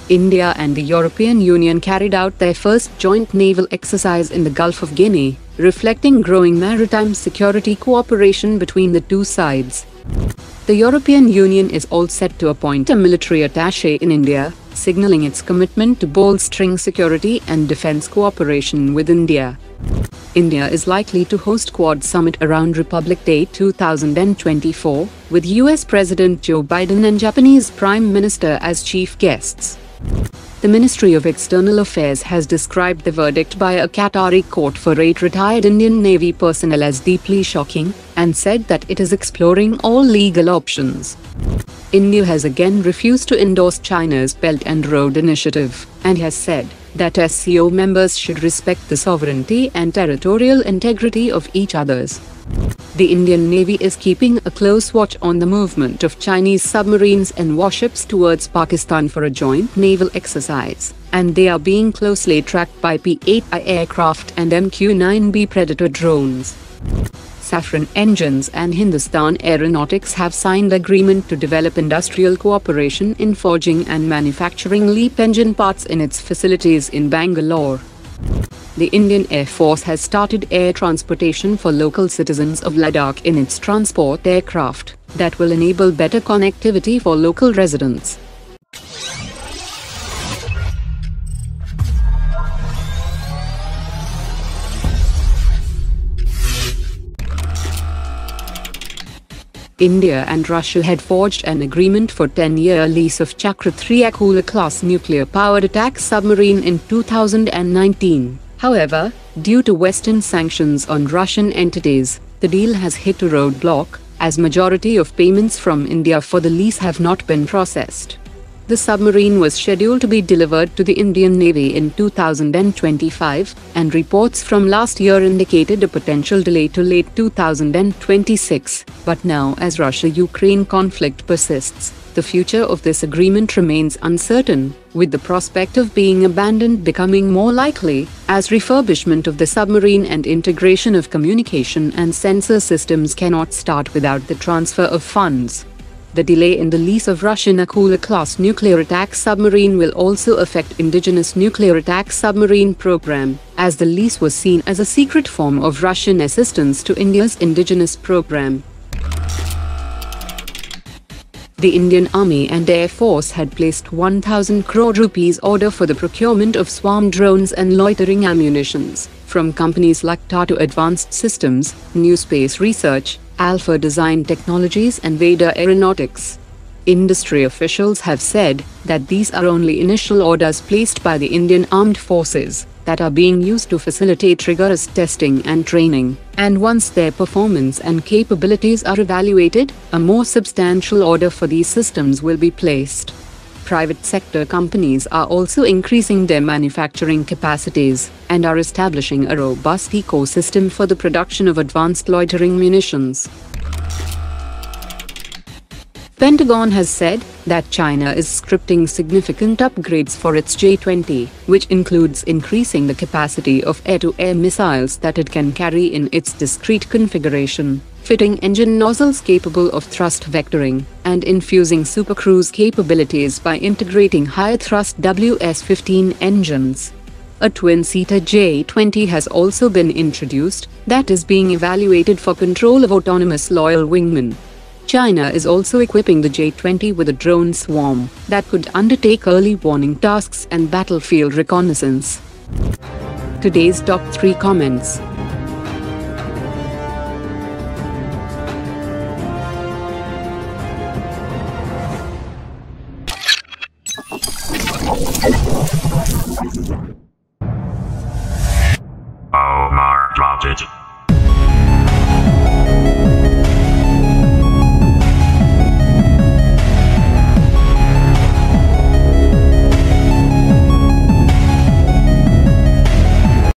India and the European Union carried out their first joint naval exercise in the Gulf of Guinea, reflecting growing maritime security cooperation between the two sides. The European Union is all set to appoint a military attache in India, signaling its commitment to bolstering security and defense cooperation with India. India is likely to host Quad Summit around Republic Day 2024, with US President Joe Biden and Japanese Prime Minister as chief guests. The Ministry of External Affairs has described the verdict by a Qatari court for 8 retired Indian Navy personnel as deeply shocking, and said that it is exploring all legal options. India has again refused to endorse China's Belt and Road Initiative, and has said that SCO members should respect the sovereignty and territorial integrity of each other's. The Indian Navy is keeping a close watch on the movement of Chinese submarines and warships towards Pakistan for a joint naval exercise, and they are being closely tracked by P-8I aircraft and MQ-9B Predator drones. Safran Engines and Hindustan Aeronautics have signed agreement to develop industrial cooperation in forging and manufacturing LEAP engine parts in its facilities in Bangalore. The Indian Air Force has started air transportation for local citizens of Ladakh in its transport aircraft that will enable better connectivity for local residents. India and Russia had forged an agreement for 10-year lease of Chakra 3 class nuclear-powered attack submarine in 2019. However, due to Western sanctions on Russian entities, the deal has hit a roadblock, as majority of payments from India for the lease have not been processed. The submarine was scheduled to be delivered to the Indian Navy in 2025, and reports from last year indicated a potential delay to late 2026. But now, as Russia-Ukraine conflict persists, the future of this agreement remains uncertain, with the prospect of being abandoned becoming more likely, as refurbishment of the submarine and integration of communication and sensor systems cannot start without the transfer of funds. The delay in the lease of Russian Nucle-ar-class nuclear attack submarine will also affect indigenous nuclear attack submarine program, as the lease was seen as a secret form of Russian assistance to India's indigenous program. The Indian Army and Air Force had placed 1,000 crore rupees order for the procurement of swarm drones and loitering ammunitions from companies like Tata Advanced Systems, New Space Research, Alpha Design Technologies and Veda Aeronautics. Industry officials have said that these are only initial orders placed by the Indian Armed Forces that are being used to facilitate rigorous testing and training, and once their performance and capabilities are evaluated, a more substantial order for these systems will be placed. Private sector companies are also increasing their manufacturing capacities and are establishing a robust ecosystem for the production of advanced loitering munitions. Pentagon has said that China is scripting significant upgrades for its J-20, which includes increasing the capacity of air-to-air missiles that it can carry in its discrete configuration, fitting engine nozzles capable of thrust vectoring, and infusing supercruise capabilities by integrating high-thrust WS-15 engines. A twin-seater J-20 has also been introduced that is being evaluated for control of autonomous loyal wingmen. China is also equipping the J-20 with a drone swarm that could undertake early warning tasks and battlefield reconnaissance. Today's top 3 comments.